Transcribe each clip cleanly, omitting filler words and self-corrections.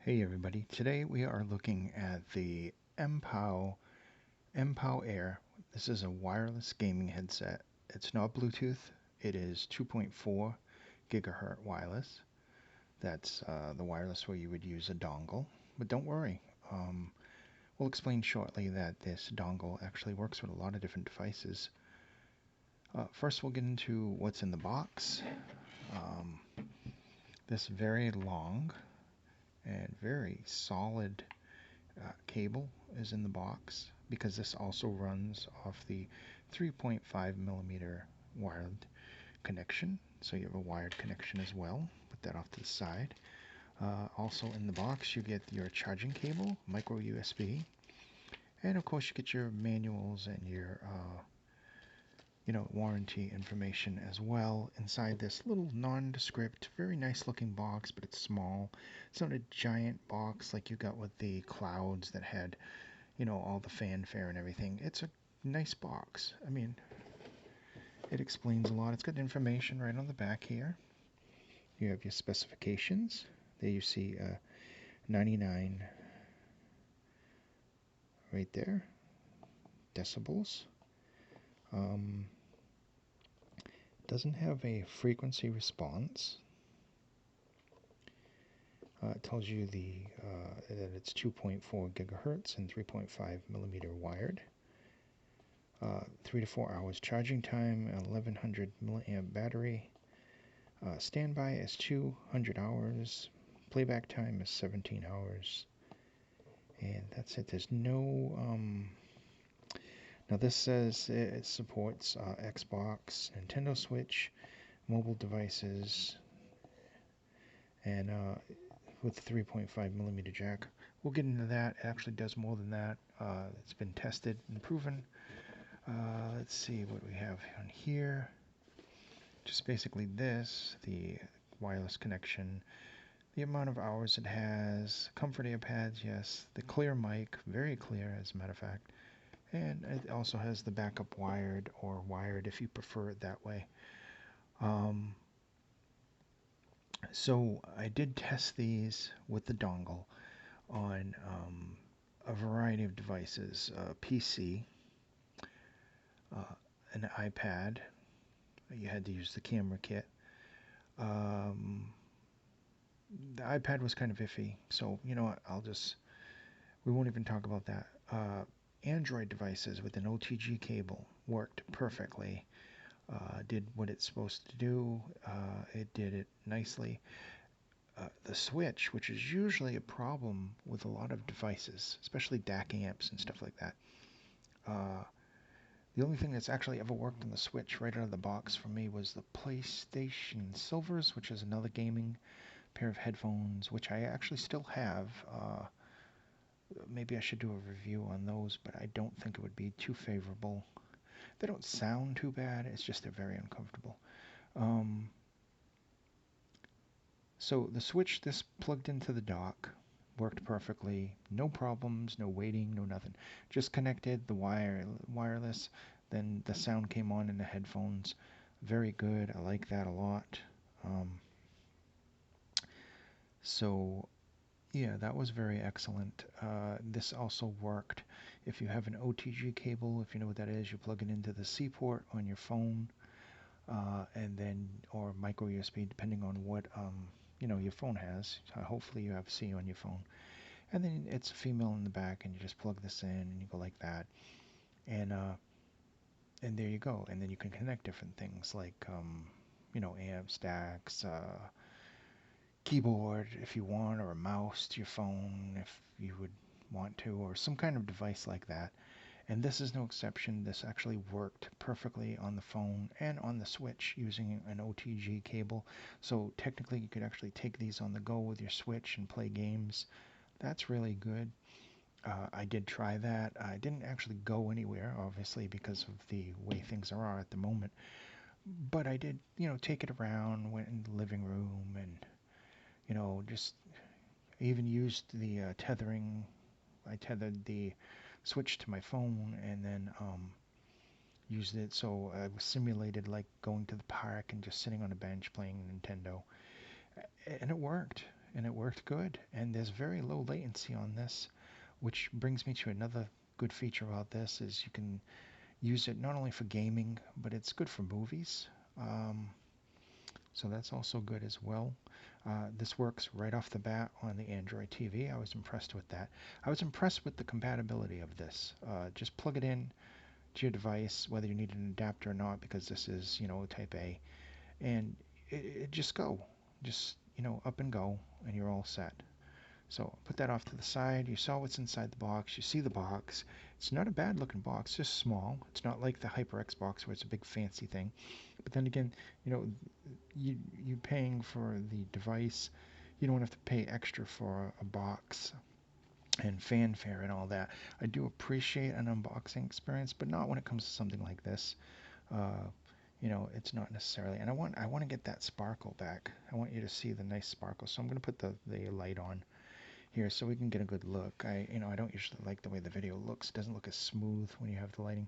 Hey everybody, today we are looking at the Mpow Air. This is a wireless gaming headset. It's not Bluetooth, it is 2.4 gigahertz wireless. That's the wireless where you would use a dongle. But don't worry, um, we'll explain shortly that this dongle actually works with a lot of different devices. First we'll get into what's in the box. Um, this very long and very solid cable is in the box because this also runs off the 3.5 millimeter wired connection. So you have a wired connection as well. Put that off to the side. Also in the box you get your charging cable, micro USB, and of course you get your manuals and your warranty information as well inside this little nondescript, very nice looking box, but it's small. It's not a giant box like you got with the clouds that had all the fanfare and everything. It's a nice box. I mean, it explains a lot. It's got information right on the back here. You have your specifications. There you see 99 right there, decibels. Um, doesn't have a frequency response. It tells you that it's 2.4 gigahertz and 3.5 millimeter wired. 3 to 4 hours charging time, 1100 milliamp battery. Standby is 200 hours. Playback time is 17 hours. And that's it. There's no. Now, this says it supports Xbox, Nintendo Switch, mobile devices, and with 3.5 millimeter jack. We'll get into that. It actually does more than that. It's been tested and proven. Let's see what we have on here. Just basically this, the wireless connection, the amount of hours it has, comfort pads, yes, the clear mic, very clear as a matter of fact, and it also has the backup wired or wired if you prefer it that way. So I did test these with the dongle on a variety of devices, PC, an iPad. You had to use the camera kit. Um, the iPad was kind of iffy, so you know what? We won't even talk about that. Android devices with an OTG cable worked perfectly. Did what it's supposed to do. It did it nicely. The switch, which is usually a problem with a lot of devices, especially DAC amps and stuff like that. The only thing that's actually ever worked on the Switch right out of the box for me was the PlayStation Silvers, which is another gaming pair of headphones, which I actually still have. Maybe I should do a review on those, but I don't think it would be too favorable. They don't sound too bad, it's just they're very uncomfortable. Um, so the Switch, this plugged into the dock, worked perfectly, no problems, no waiting, no nothing. Just connected the wireless, then the sound came on in the headphones. Very good, I like that a lot. Um, so yeah, that was very excellent. This also worked if you have an OTG cable, if you know what that is, you plug it into the C port on your phone, and then or micro USB, depending on what your phone has. Hopefully you have C on your phone, and then it's a female in the back, and you just plug this in, and you go like that, and there you go. And then you can connect different things like amp stacks, keyboard if you want, or a mouse to your phone if you would want to, or some kind of device like that. And this is no exception. This actually worked perfectly on the phone and on the Switch using an OTG cable. So technically you could actually take these on the go with your Switch and play games. That's really good. I did try that. I didn't actually go anywhere, obviously, because of the way things are at the moment. But I did, take it around, went in the living room, and just even used the tethering. I tethered the Switch to my phone and then used it so I was simulated like going to the park and just sitting on a bench playing Nintendo. And it worked. and it worked good. And there's very low latency on this, which brings me to another good feature about this is you can use it not only for gaming, but it's good for movies. Um, so that's also good as well. This works right off the bat on the Android TV. I was impressed with that. I was impressed with the compatibility of this. Just plug it in to your device, whether you need an adapter or not, because this is, Type A, and it just go, just up and go, and you're all set. So put that off to the side. You saw what's inside the box. You see the box. It's not a bad looking box, just small. It's not like the HyperX box where it's a big fancy thing. But then again, you know, you paying for the device. You don't have to pay extra for a box and fanfare and all that. I do appreciate an unboxing experience, but not when it comes to something like this. Uh, it's not necessarily. And I want to get that sparkle back. I want you to see the nice sparkle. So I'm going to put the light on here so we can get a good look. I don't usually like the way the video looks. It doesn't look as smooth when you have the lighting.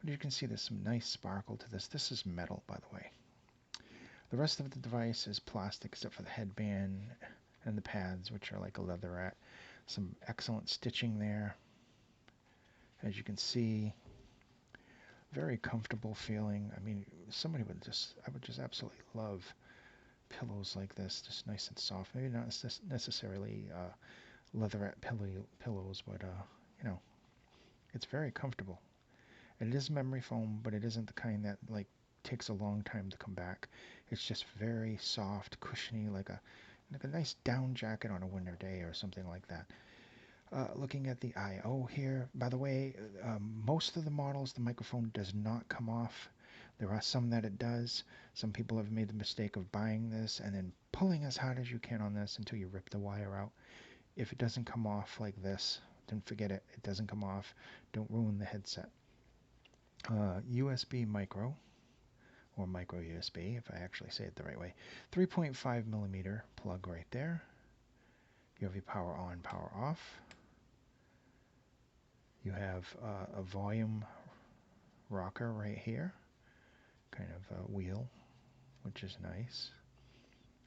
But you can see there's some nice sparkle to this. This is metal, by the way. The rest of the device is plastic except for the headband and the pads, which are like a leatherette. Some excellent stitching there. As you can see, very comfortable feeling. I mean, I would just absolutely love pillows like this, just nice and soft. Maybe not necessarily leatherette pillows, but it's very comfortable. And it is memory foam, but it isn't the kind that like takes a long time to come back. It's just very soft, cushiony, like a nice down jacket on a winter day or something like that. Looking at the I/O here, by the way, most of the models the microphone does not come off. There are some that it does. Some people have made the mistake of buying this and then pulling as hard as you can on this until you rip the wire out. If it doesn't come off like this, then forget it. It doesn't come off. Don't ruin the headset. USB micro, or micro USB, if I actually say it the right way. 3.5 millimeter plug right there. You have your power on, power off. You have a volume rocker right here, kind of a wheel, which is nice.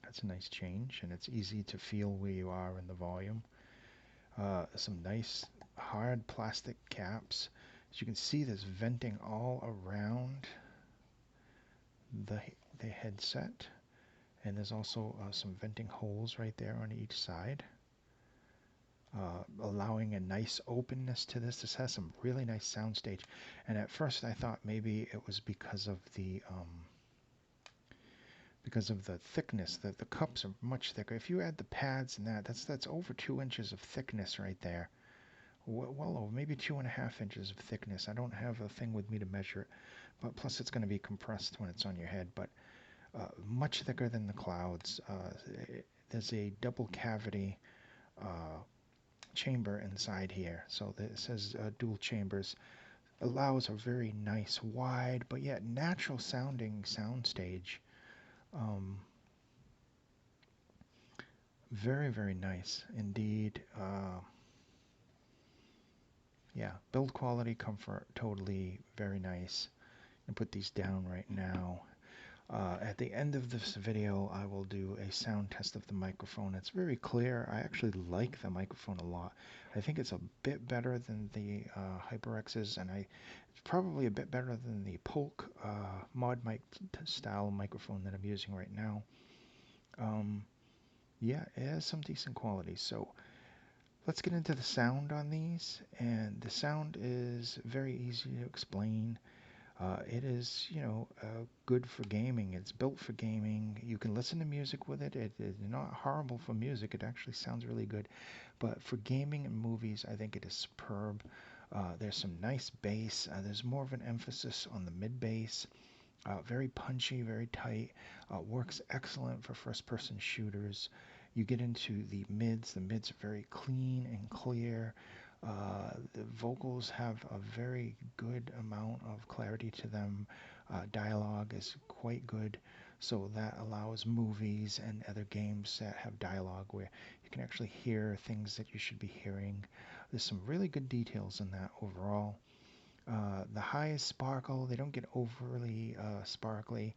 That's a nice change, and it's easy to feel where you are in the volume. Some nice hard plastic caps. As you can see, there's venting all around the, the headset, and there's also some venting holes right there on each side, allowing a nice openness to this. This has some really nice soundstage, and at first I thought maybe it was because of the thickness. The cups are much thicker. If you add the pads and that's over 2 inches of thickness right there. Well over, maybe 2.5 inches of thickness. I don't have a thing with me to measure it, but plus it's going to be compressed when it's on your head, but much thicker than the clouds. There's a double cavity chamber inside here, so it says dual chambers. Allows a very nice, wide, but yet natural sounding soundstage. Very, very nice indeed. Yeah, build quality, comfort, totally very nice. And put these down right now. At the end of this video, I will do a sound test of the microphone. It's very clear. I actually like the microphone a lot. I think it's a bit better than the HyperX's, and it's probably a bit better than the Polk mod mic style microphone that I'm using right now. Yeah, it has some decent quality. So let's get into the sound on these, and the sound is very easy to explain. It is, good for gaming. It's built for gaming. You can listen to music with it. It is not horrible for music. It actually sounds really good. But for gaming and movies, I think it is superb. There's some nice bass. There's more of an emphasis on the mid bass. Very punchy, very tight. Works excellent for first-person shooters. You get into the mids. The mids are very clean and clear. The vocals have a very good amount of clarity to them. Dialogue is quite good, so that allows movies and other games that have dialogue where you can actually hear things that you should be hearing. There's some really good details in that overall. The highest sparkle, they don't get overly sparkly,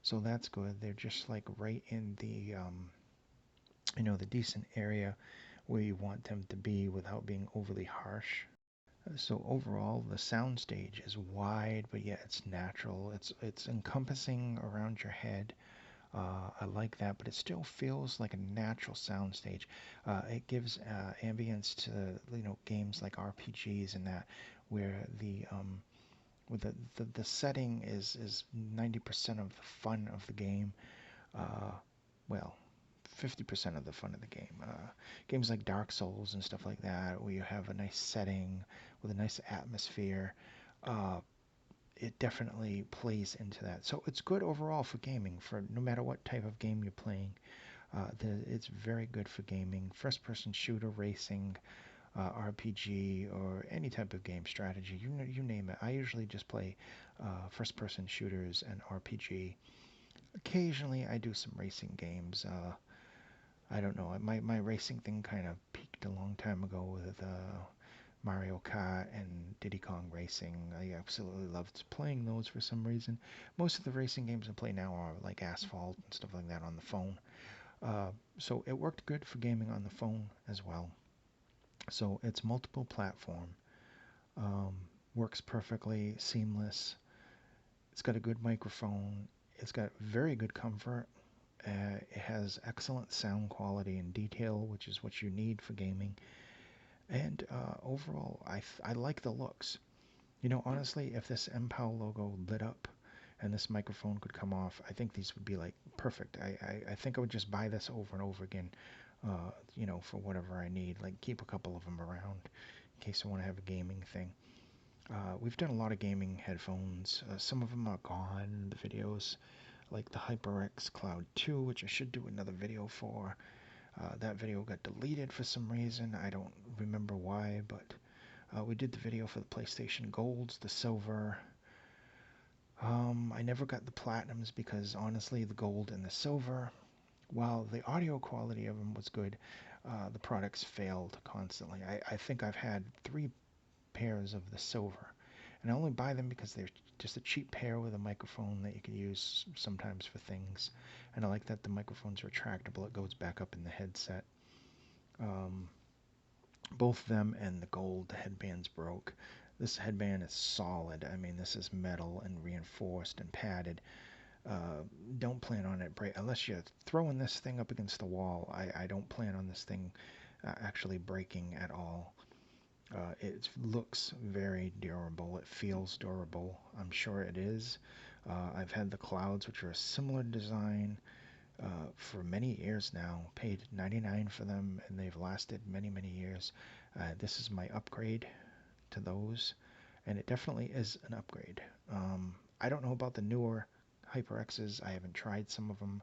so that's good. They're just like right in the the decent area where you want them to be without being overly harsh. So overall, the sound stage is wide, but yet it's natural. It's encompassing around your head. I like that, but it still feels like a natural sound stage. It gives ambience to games like RPGs and that, where the setting is 90% of the fun of the game. Uh, well, 50% of the fun of the game. Games like Dark Souls and stuff like that, where you have a nice setting with a nice atmosphere, uh, it definitely plays into that. So it's good overall for gaming, for no matter what type of game you're playing. It's very good for gaming, first-person shooter, racing, RPG, or any type of game strategy. You name it. I usually just play first-person shooters and RPG. Occasionally, I do some racing games. I don't know. My racing thing kind of peaked a long time ago with Mario Kart and Diddy Kong Racing. I absolutely loved playing those for some reason. Most of the racing games I play now are like Asphalt and stuff like that on the phone. So it worked good for gaming on the phone as well. So it's multiple platform. Um, Works perfectly, seamless. It's got a good microphone. It's got very good comfort. It has excellent sound quality and detail, which is what you need for gaming. And overall, I like the looks. Honestly, if this Mpow logo lit up and this microphone could come off, I think these would be like perfect. I think I would just buy this over and over again, for whatever I need. Like keep a couple of them around in case I want to have a gaming thing. We've done a lot of gaming headphones. Some of them are gone, the videos, like the HyperX Cloud 2, which I should do another video for. That video got deleted for some reason. I don't remember why, but we did the video for the PlayStation Golds, the Silver. I never got the Platinums because honestly, the Gold and the Silver, while the audio quality of them was good, the products failed constantly. I think I've had 3 pairs of the Silver, and I only buy them because they're just a cheap pair with a microphone that you can use sometimes for things. And I like that the microphone's retractable. It goes back up in the headset. Um, Both them and the Gold headbands broke. This headband is solid. I mean, this is metal and reinforced and padded. Uh, don't plan on it break unless you're throwing this thing up against the wall. I don't plan on this thing actually breaking at all. It looks very durable. It feels durable. I'm sure it is. I've had the Clouds, which are a similar design, for many years now. Paid 99 for them, and they've lasted many, many years. This is my upgrade to those, and it definitely is an upgrade. I don't know about the newer HyperXs. I haven't tried some of them.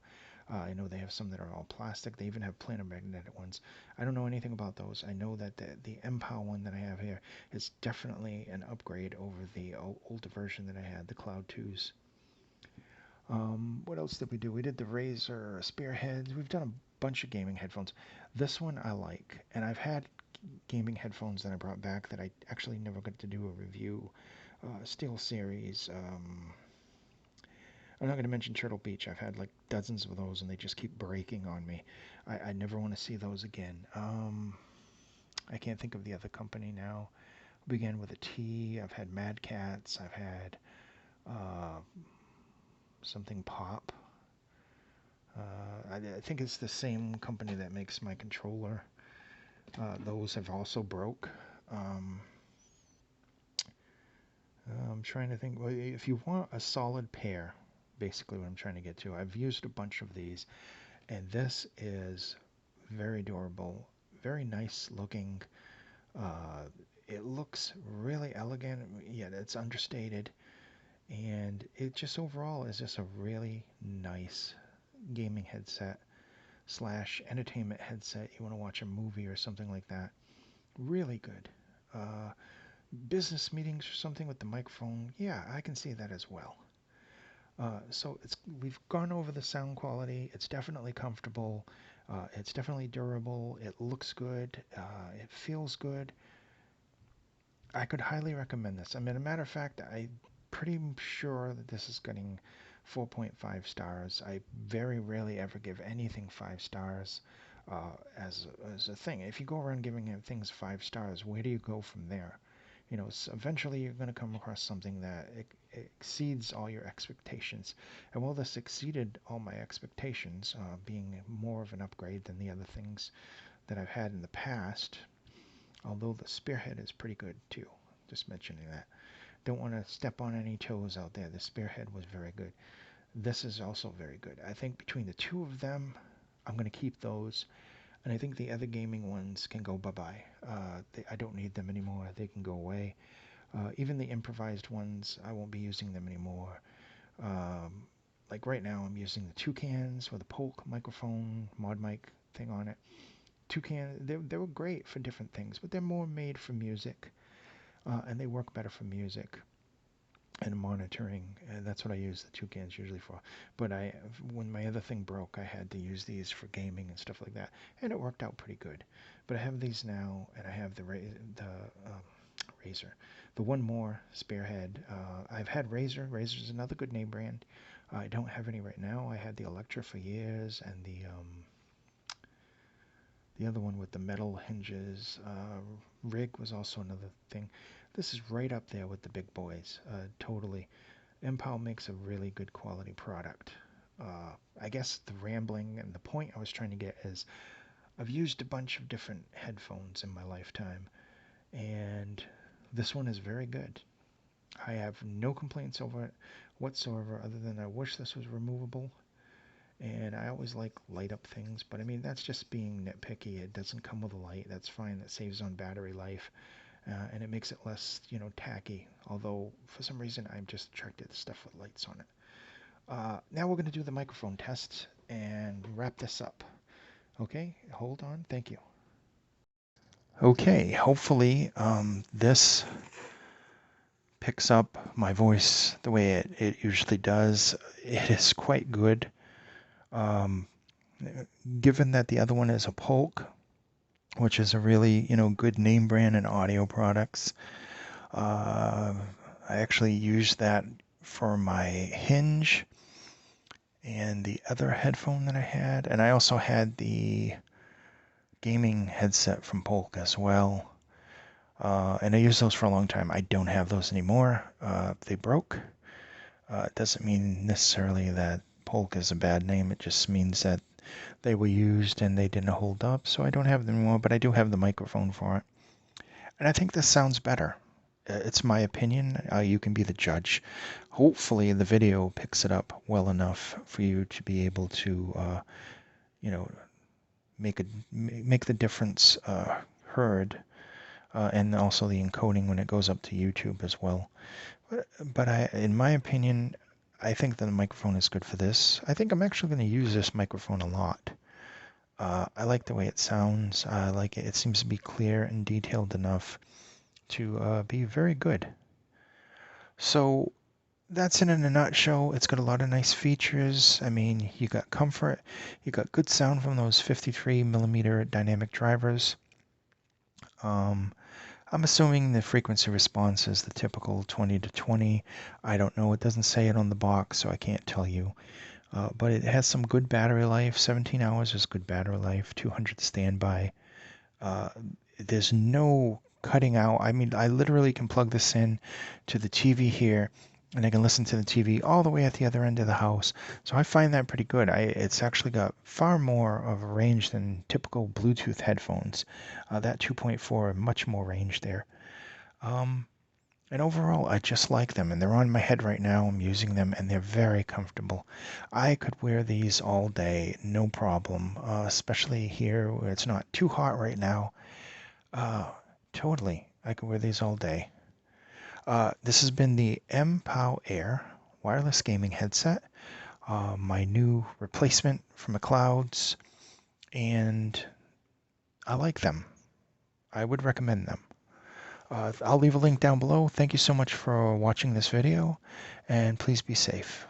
I know they have some that are all plastic. They even have planar magnetic ones. I don't know anything about those. I know that the Mpow one that I have here is definitely an upgrade over the older version that I had, the Cloud 2s. What else did we do? We did the Razer Spearheads. We've done a bunch of gaming headphones. This one I like, and I've had gaming headphones that I brought back that I actually never got to do a review. Steel Series. I'm not going to mention Turtle Beach. I've had like dozens of those, and they just keep breaking on me. I never want to see those again. I can't think of the other company now. Began with a T. I've had Mad Cats. I've had uh, something Pop. I think it's the same company that makes my controller. Those have also broke. Um, I'm trying to think. Well, if you want a solid pair, basically what I'm trying to get to, I've used a bunch of these, and this is very durable, very nice looking. Uh, it looks really elegant, yet it's understated, and it just overall is just a really nice gaming headset slash entertainment headset. You want to watch a movie or something like that. Really good. Uh, Business meetings or something with the microphone. Yeah, I can see that as well. So we've gone over the sound quality. It's definitely comfortable. It's definitely durable. It looks good. It feels good. I could highly recommend this. I mean, a matter of fact, I'm pretty sure that this is getting 4.5 stars. I very rarely ever give anything 5 stars. as a thing. If you go around giving things 5 stars, where do you go from there? Eventually you're going to come across something that exceeds all your expectations. And while this exceeded all my expectations, being more of an upgrade than the other things that I've had in the past, although the Spearhead is pretty good too. Just mentioning that. Don't want to step on any toes out there. The Spearhead was very good. This is also very good. I think between the two of them, I'm going to keep those. And I think the other gaming ones can go bye-bye. I don't need them anymore. They can go away. Even the improvised ones, I won't be using them anymore. Like right now, I'm using the Toucans with a Polk microphone, mod mic thing on it. Toucan, they were great for different things, but they're more made for music, and they work better for music and monitoring. And that's what I use the Toucans usually for. But when my other thing broke, I had to use these for gaming and stuff like that, and it worked out pretty good. But I have these now, and I have the Razor. The one more Spearhead. I've had Razor. Razor's another good name brand. I don't have any right now. I had the Electra for years, and the other one with the metal hinges. Rig was also another thing. This is right up there with the big boys. Totally. Mpow makes a really good quality product. I guess the rambling and the point I was trying to get is I've used a bunch of different headphones in my lifetime, and this one is very good. I have no complaints over it whatsoever, other than I wish this was removable. And I always like light up things, but I mean, that's just being nitpicky. It doesn't come with a light. That's fine. That saves on battery life, and it makes it less, tacky. Although, for some reason, I'm just attracted to stuff with lights on it. Now we're going to do the microphone test and wrap this up. Okay, hold on. Thank you. Okay, hopefully this picks up my voice the way it usually does. It is quite good. Given that the other one is a Polk, which is a really, good name brand in audio products, I actually used that for my Hinge and the other headphone that I had. And I also had the gaming headset from Polk as well. And I used those for a long time. I don't have those anymore. They broke. It doesn't mean necessarily that Polk is a bad name. It just means that they were used and they didn't hold up. So I don't have them anymore, but I do have the microphone for it. And I think this sounds better. It's my opinion. You can be the judge. Hopefully the video picks it up well enough for you to be able to, make the difference heard, and also the encoding when it goes up to YouTube as well. But in my opinion, I think that the microphone is good for this. I think I'm actually going to use this microphone a lot. I like the way it sounds. I like it. It seems to be clear and detailed enough to be very good. So that's it in a nutshell. It's got a lot of nice features. I mean, you got comfort. You got good sound from those 53mm dynamic drivers. I'm assuming the frequency response is the typical 20 to 20. I don't know. It doesn't say it on the box, so I can't tell you. But it has some good battery life. 17 hours is good battery life. 200 standby. There's no cutting out. I mean, I literally can plug this in to the TV here, and I can listen to the TV all the way at the other end of the house. So I find that pretty good. It's actually got far more of a range than typical Bluetooth headphones. That 2.4, much more range there. And overall, I just like them, and they're on my head right now. I'm using them, and they're very comfortable. I could wear these all day, no problem, especially here where it's not too hot right now. Totally, I could wear these all day. This has been the Mpow Air wireless gaming headset, my new replacement for McLeod's, and I like them. I would recommend them. I'll leave a link down below. Thank you so much for watching this video, and please be safe.